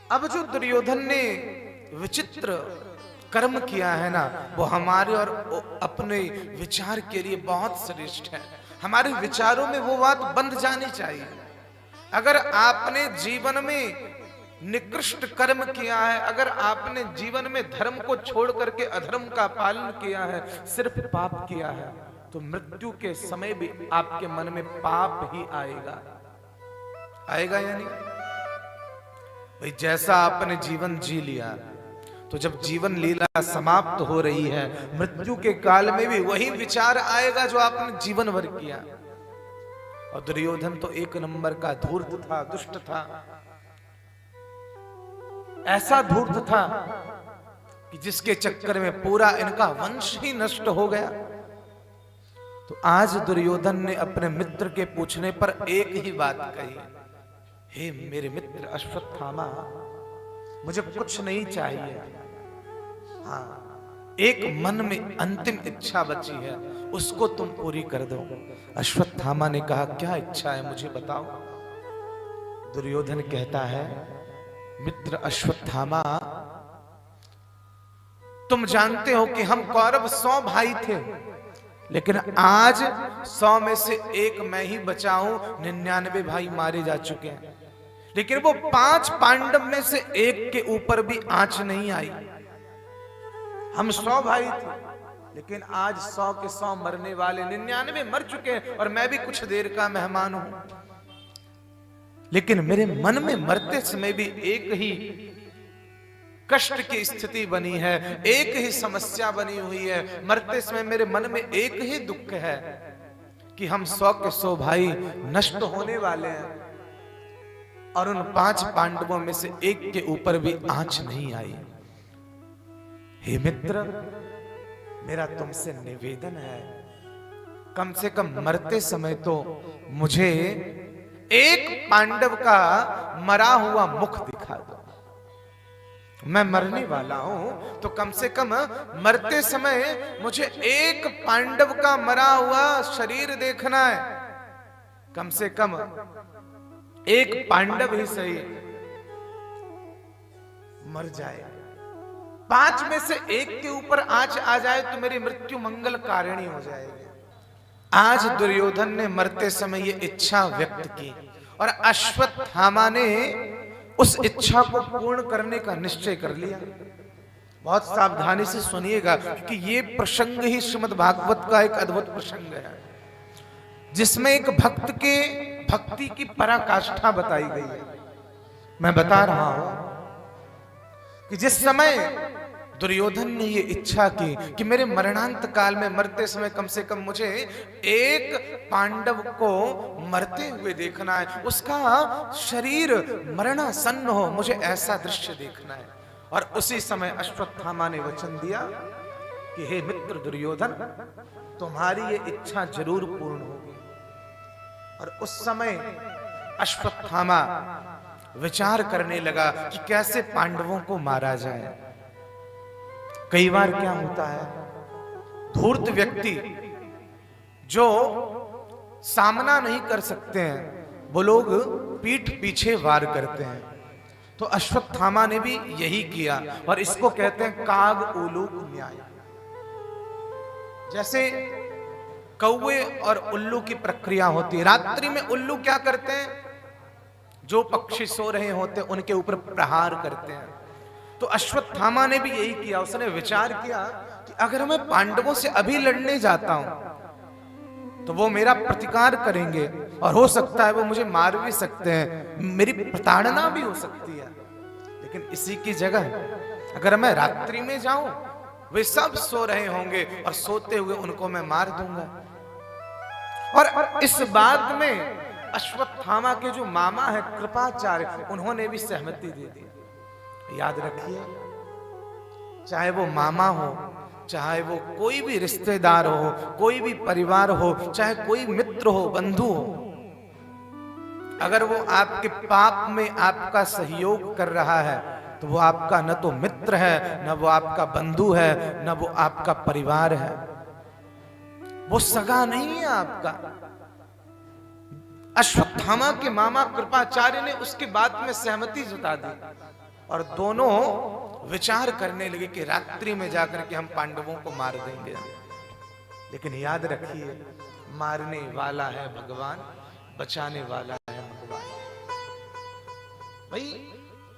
अब जो दुर्योधन ने विचित्र कर्म किया है ना, वो हमारे और अपने विचार के लिए बहुत श्रेष्ठ है। हमारे विचारों में वो बात बंध जानी चाहिए। अगर आपने जीवन में निकृष्ट कर्म किया है, अगर आपने जीवन में धर्म को छोड़ करके अधर्म का पालन किया है, सिर्फ पाप किया है, तो मृत्यु के समय भी आपके मन में पाप ही आएगा। आएगा या नहीं भाई? जैसा आपने जीवन जी लिया, तो जब जीवन लीला समाप्त हो रही है, मृत्यु के काल में भी वही विचार आएगा जो आपने जीवन भर किया। और दुर्योधन तो एक नंबर का धूर्त था, दुष्ट था। ऐसा धूर्त था कि जिसके चक्कर में पूरा इनका वंश ही नष्ट हो गया। तो आज दुर्योधन ने अपने मित्र के पूछने पर एक ही बात कही, हे मेरे मित्र अश्वत्थामा, मुझे कुछ नहीं चाहिए। हाँ, एक मन में अंतिम इच्छा बची है, उसको तुम पूरी कर दो। अश्वत्थामा ने कहा, क्या इच्छा है मुझे बताओ। दुर्योधन कहता है, मित्र अश्वत्थामा, तुम जानते हो कि हम कौरव 100 भाई थे, लेकिन आज 100 में से एक मैं ही बचा हूं। 99 भाई मारे जा चुके हैं, लेकिन वो 5 पांडव में से एक के ऊपर भी आंच नहीं आई। हम 100 भाई थे, लेकिन आज 100 के 100 मरने वाले, 99 मर चुके हैं और मैं भी कुछ देर का मेहमान हूं। लेकिन मेरे मन में मरते समय भी एक ही कष्ट की स्थिति बनी है, एक ही समस्या बनी हुई है। मरते समय मेरे मन में एक ही दुख है कि हम 100 के 100 भाई नष्ट होने वाले हैं और उन 5 पांडवों में से एक के ऊपर भी आंच नहीं आई। हे मित्र, मेरा तुमसे निवेदन है, कम से कम मरते समय तो मुझे एक पांडव का मरा हुआ मुख दिखा दो। मैं मरने वाला हूं, तो कम से कम मरते समय मुझे एक पांडव का मरा हुआ शरीर देखना है। कम से कम एक पांडव ही सही मर जाए, 5 में से एक के ऊपर आंच आ जाए तो मेरी मृत्यु मंगल कारिणी हो जाएगी। आज दुर्योधन ने मरते समय ये इच्छा व्यक्त की और अश्वत्थामा ने उस इच्छा को पूर्ण करने का निश्चय कर लिया। बहुत सावधानी से सुनिएगा, क्योंकि ये प्रसंग ही श्रीमद् भागवत का एक अद्भुत प्रसंग है, जिसमें एक भक्त के भक्ति की पराकाष्ठा बताई गई है। मैं बता रहा हूं कि जिस समय दुर्योधन ने ये इच्छा की कि मेरे मरणांत काल में मरते समय कम से कम मुझे एक पांडव को मरते हुए देखना है, उसका शरीर मरणासन्न हो, मुझे ऐसा दृश्य देखना है। और उसी समय अश्वत्थामा ने वचन दिया कि हे मित्र दुर्योधन, तुम्हारी ये इच्छा जरूर पूर्ण होगी। और उस समय अश्वत्थामा विचार करने लगा कि कैसे पांडवों को मारा जाए। कई बार क्या होता है, धूर्त व्यक्ति जो सामना नहीं कर सकते हैं, वो लोग पीठ पीछे वार करते हैं। तो अश्वत्थामा ने भी यही किया, और इसको कहते हैं काग उलूक न्याय। जैसे कौवे और उल्लू की प्रक्रिया होती है। रात्रि में उल्लू क्या करते हैं, जो पक्षी सो रहे होते हैं उनके ऊपर प्रहार करते हैं। तो अश्वत्थामा ने भी यही किया। उसने विचार किया कि अगर मैं पांडवों से अभी लड़ने जाता हूं तो वो मेरा प्रतिकार करेंगे और हो सकता है वो मुझे मार भी सकते हैं, मेरी प्रताड़ना भी हो सकती है। लेकिन इसी की जगह अगर मैं रात्रि में जाऊं, वे सब सो रहे होंगे और सोते हुए उनको मैं मार दूंगा। और इस बात में अश्वत्थामा के जो मामा है कृपाचार्य, उन्होंने भी सहमति दे दी। याद रखिए, चाहे वो मामा हो, चाहे वो कोई भी रिश्तेदार हो, कोई भी परिवार हो, चाहे कोई मित्र हो, बंधु हो, अगर वो आपके पाप में आपका सहयोग कर रहा है तो वो आपका न तो मित्र है, न वो आपका बंधु है, न वो आपका परिवार है, वो सगा नहीं है आपका। अश्वत्थामा के मामा कृपाचार्य ने उसकी बात में सहमति जता दी। और दोनों विचार करने लगे कि रात्रि में जाकर के हम पांडवों को मार देंगे। लेकिन याद रखिए, मारने वाला है भगवान, बचाने वाला है भगवान। भाई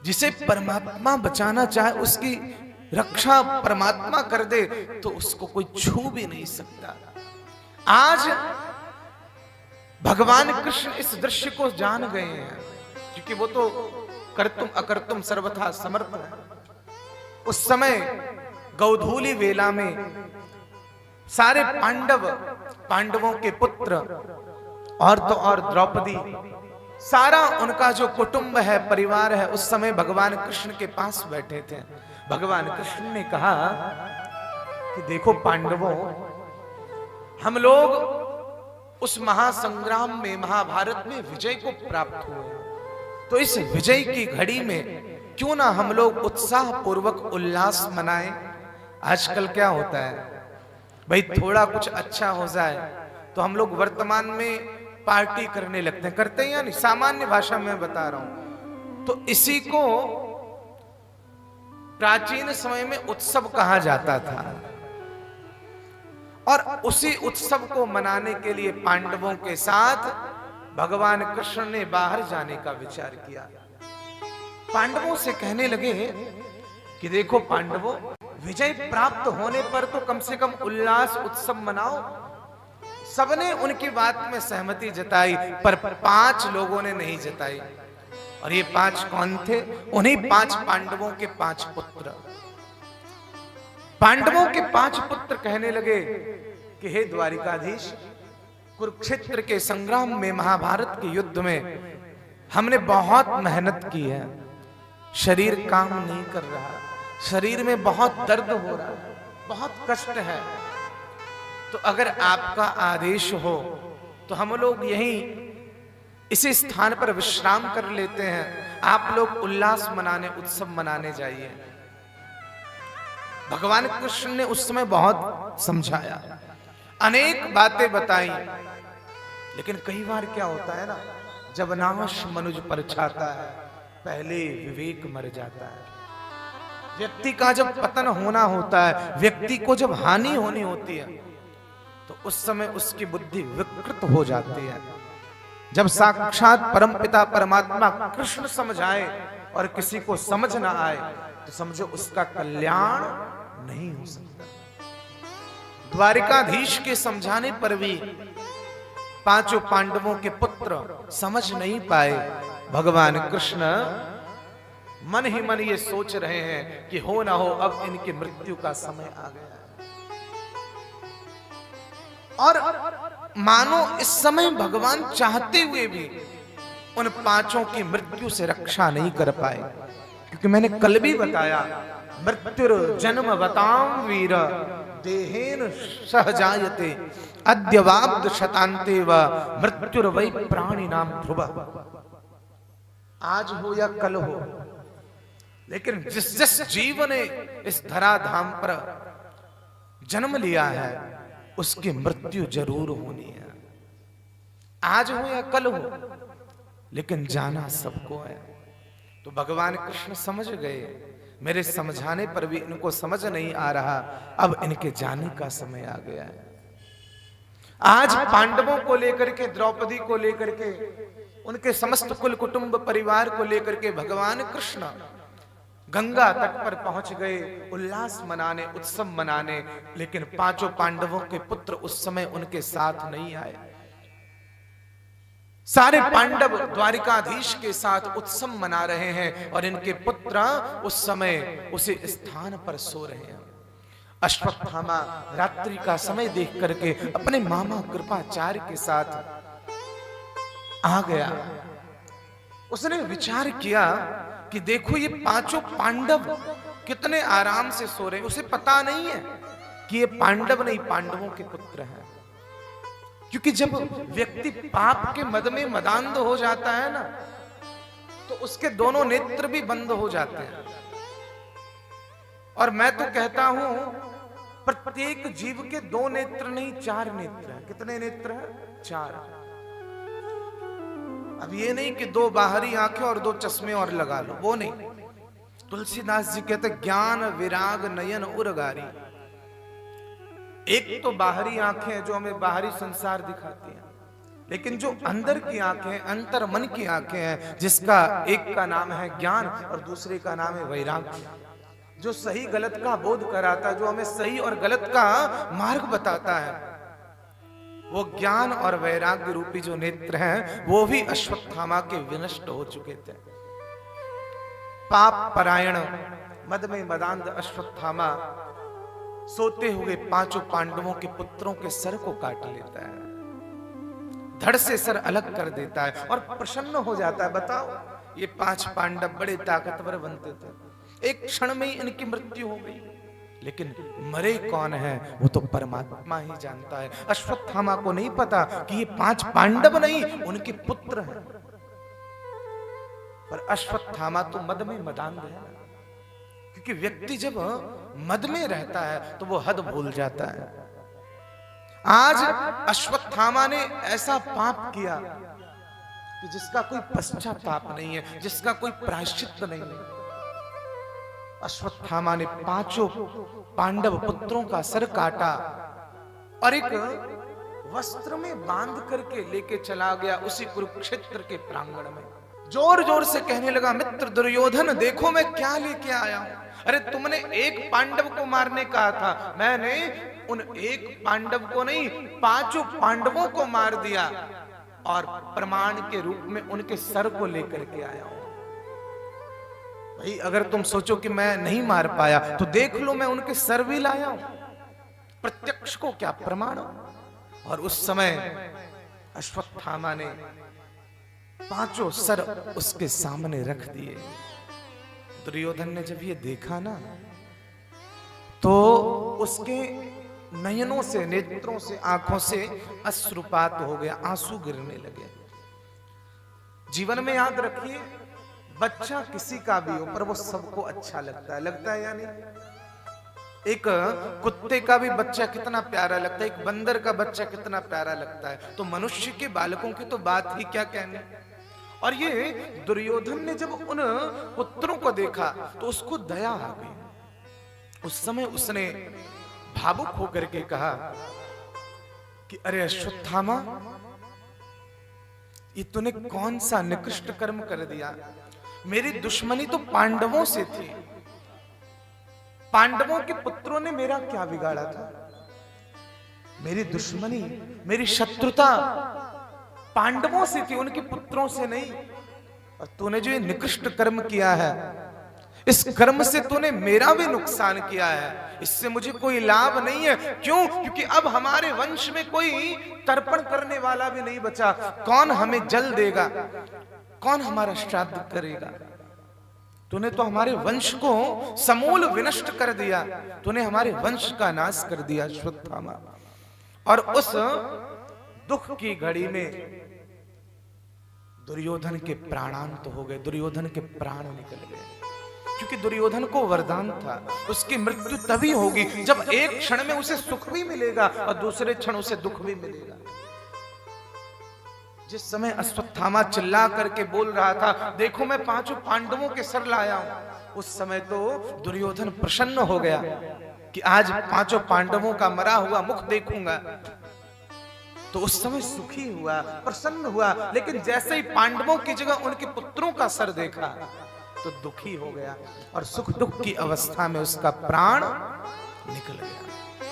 जिसे परमात्मा बचाना चाहे, उसकी रक्षा परमात्मा कर दे, तो उसको कोई छू भी नहीं सकता। आज भगवान कृष्ण इस दृश्य को जान गए हैं, क्योंकि वो तो कर्तुम अकर्तुम सर्वथा समर्थ है। उस समय गौधूली वेला में सारे पांडवों के पुत्र और तो और द्रौपदी, सारा उनका जो कुटुंब है, परिवार है, उस समय भगवान कृष्ण के पास बैठे थे। भगवान कृष्ण ने कहा कि देखो पांडवों, हम लोग उस महासंग्राम में, महाभारत में विजय को प्राप्त हुए, तो इस विजय की घड़ी में क्यों ना हम लोग उत्साह पूर्वक उल्लास मनाएं। आजकल क्या होता है भाई, थोड़ा कुछ अच्छा हो जाए तो हम लोग वर्तमान में पार्टी करने लगते हैं, करते हैं या नहीं? सामान्य भाषा में बता रहा हूं। तो इसी को प्राचीन समय में उत्सव कहा जाता था, और उसी उत्सव को मनाने के लिए पांडवों के साथ भगवान कृष्ण ने बाहर जाने का विचार किया। पांडवों से कहने लगे कि देखो पांडवों, विजय प्राप्त होने पर तो कम से कम उल्लास उत्सव मनाओ। सबने उनकी बात में सहमति जताई, पर 5 लोगों ने नहीं जताई। और ये 5 कौन थे? उन्हीं 5 पांडवों के 5 पुत्र। पांडवों के 5 पुत्र कहने लगे कि हे द्वारिकाधीश, कुरुक्षेत्र के संग्राम में, महाभारत के युद्ध में हमने बहुत मेहनत की है, शरीर काम नहीं कर रहा, शरीर में बहुत दर्द हो रहा है, बहुत कष्ट है। तो अगर आपका आदेश हो तो हम लोग यहीं इसी स्थान पर विश्राम कर लेते हैं, आप लोग उल्लास मनाने, उत्सव मनाने जाइए। भगवान कृष्ण ने उस समय बहुत समझाया, अनेक बातें बताई, लेकिन कई बार क्या होता है ना, जब नाश मनुज पर छाता है, पहले विवेक मर जाता है। व्यक्ति का जब पतन होना होता है, व्यक्ति को जब हानि होनी होती है, तो उस समय उसकी बुद्धि विकृत हो जाती है। जब साक्षात परमपिता परमात्मा कृष्ण समझाए और किसी को समझ ना आए, तो समझो उसका कल्याण नहीं हो सकता। द्वारिकाधीश के समझाने पर भी 5 पांडवों के पुत्र समझ नहीं पाए। भगवान कृष्ण मन ही मन ये सोच रहे हैं कि हो ना हो, अब इनकी मृत्यु का समय आ गया है। और मानो इस समय भगवान चाहते हुए भी उन 5 की मृत्यु से रक्षा नहीं कर पाए, क्योंकि मैंने कल भी बताया, मृत्युर जन्म बताम वीर देहेन सहजायते अद्यवाब्द शतान्ते व मृत्युर वै प्राणी नाम ध्रुव। आज हो या कल हो, लेकिन जिस जिस जीव ने इस धराधाम पर जन्म लिया है, उसकी मृत्यु जरूर होनी है। आज हो या कल हो, लेकिन जाना सबको है। तो भगवान कृष्ण समझ गए, मेरे समझाने पर भी इनको समझ नहीं आ रहा, अब इनके जाने का समय आ गया है। आज पांडवों को लेकर के, द्रौपदी को लेकर के, उनके समस्त कुल कुटुंब परिवार को लेकर के भगवान कृष्ण गंगा तट पर पहुंच गए, उल्लास मनाने, उत्सव मनाने, लेकिन 5 पांडवों के पुत्र उस समय उनके साथ नहीं आए। सारे पांडव द्वारिकाधीश के साथ उत्सव मना रहे हैं और इनके पुत्र उस समय उसी स्थान पर सो रहे हैं। अश्वत्थामा रात्रि का समय देख करके अपने मामा कृपाचार्य के साथ आ गया। उसने विचार किया कि देखो ये 5 पांडव कितने आराम से सो रहे हैं। उसे पता नहीं है कि ये पांडव नहीं, पांडवों के पुत्र हैं। क्योंकि जब व्यक्ति पाप के मद में मदान्ध हो जाता है ना, तो उसके दोनों नेत्र भी बंद हो जाते हैं। और मैं तो कहता हूं, प्रत्येक जीव के 2 नेत्र नहीं, 4 नेत्र हैं। कितने नेत्र हैं? 4। अब ये नहीं कि 2 बाहरी आंखें और 2 चश्मे और लगा लो, वो नहीं। तुलसीदास जी कहते ज्ञान विराग नयन उरगारी। एक तो बाहरी आंखें जो हमें बाहरी संसार दिखाती हैं, लेकिन जो अंदर की आंखें, अंतर मन की आंखें हैं, जिसका एक का नाम है ज्ञान और दूसरे का नाम है वैराग्य, जो सही गलत का बोध कराता है, जो हमें सही और गलत का मार्ग बताता है, वो ज्ञान और वैराग्य रूपी जो नेत्र हैं वो भी अश्वत्थामा के विनष्ट हो चुके थे। पाप परायण मद में मदांध अश्वत्थामा सोते हुए पांचों पांडवों के पुत्रों के सर को काट लेता है, धड़ से सर अलग कर देता है और प्रसन्न हो जाता है। बताओ, ये 5 पांडव बड़े ताकतवर बनते थे, एक क्षण में ही इनकी मृत्यु हो गई, लेकिन मरे कौन है वो तो परमात्मा ही जानता है। अश्वत्थामा को नहीं पता कि ये 5 पांडव नहीं, उनके पुत्र हैं। पर अश्वत्थामा तो मद में मदांध है, क्योंकि व्यक्ति जब मद में रहता है तो वो हद भूल जाता है। आज अश्वत्थामा ने ऐसा पाप किया कि जिसका कोई पश्चाताप नहीं है, जिसका कोई प्रायश्चित नहीं है। अश्वत्थामा ने 5 पांडव पुत्रों का सर काटा और एक वस्त्र में बांध करके लेके चला गया उसी कुरुक्षेत्र के प्रांगण में। जोर जोर से कहने लगा, मित्र दुर्योधन देखो मैं क्या लेके आया हूं। अरे तुमने एक पांडव को मारने कहा था, मैंने उन एक पांडव को नहीं 5 पांडवों को मार दिया और प्रमाण के रूप में उनके सर को लेकर के आया हूं। भाई अगर तुम सोचो कि मैं नहीं मार पाया तो देख लो, मैं उनके सर भी लाया हूं, प्रत्यक्ष को क्या प्रमाण। और उस समय अश्वत्थामा ने 5 सर उसके सामने रख दिए। दुर्योधन ने जब ये देखा ना तो उसके नयनों से, नेत्रों से, आंखों से अश्रुपात हो गया, आंसू गिरने लगे। जीवन में याद रखिए, बच्चा किसी का भी हो पर वो सबको अच्छा लगता है या नहीं। एक कुत्ते का भी बच्चा कितना प्यारा लगता है, एक बंदर का बच्चा कितना प्यारा लगता है, तो मनुष्य के बालकों की तो बात ही क्या कहने। और ये दुर्योधन ने जब उन पुत्रों को देखा तो उसको दया आ गई। उस समय उसने भावुक होकर के कहा कि अरे अश्वत्थामा, ये तूने कौन सा निकृष्ट कर्म कर दिया। मेरी दुश्मनी तो पांडवों से थी, पांडवों के पुत्रों ने मेरा क्या बिगाड़ा था। मेरी दुश्मनी, मेरी शत्रुता पांडवों से थी, उनके पुत्रों से नहीं। और तूने जो ये निकृष्ट कर्म किया है, इस कर्म से तूने मेरा भी नुकसान किया है, इससे मुझे कोई लाभ नहीं है। क्यों? क्योंकि अब हमारे वंश में कोई तर्पण करने वाला भी नहीं बचा। कौन हमें जल देगा, कौन हमारा श्राद्ध करेगा। तूने तो हमारे वंश को समूल विनष्ट कर दिया, तूने हमारे वंश का नाश कर दिया अश्वत्थामा। और उस दुख की घड़ी में दुर्योधन के प्राणांत हो गए, दुर्योधन के प्राण निकल गए। क्योंकि दुर्योधन को वरदान था, उसकी मृत्यु तभी होगी जब एक क्षण में उसे सुख भी मिलेगा और दूसरे क्षण उसे दुख भी मिलेगा। जिस समय अश्वत्थामा चिल्ला करके बोल रहा था, देखो मैं 5 पांडवों के सर लाया हूं, उस समय तो दुर्योधन प्रसन्न हो गया कि आज 5 पांडवों का मरा हुआ मुख देखूंगा। तो उस समय सुखी हुआ, प्रसन्न हुआ। लेकिन जैसे ही पांडवों की जगह उनके पुत्रों का सर देखा तो दुखी हो गया और सुख दुख की अवस्था में उसका प्राण निकल गया।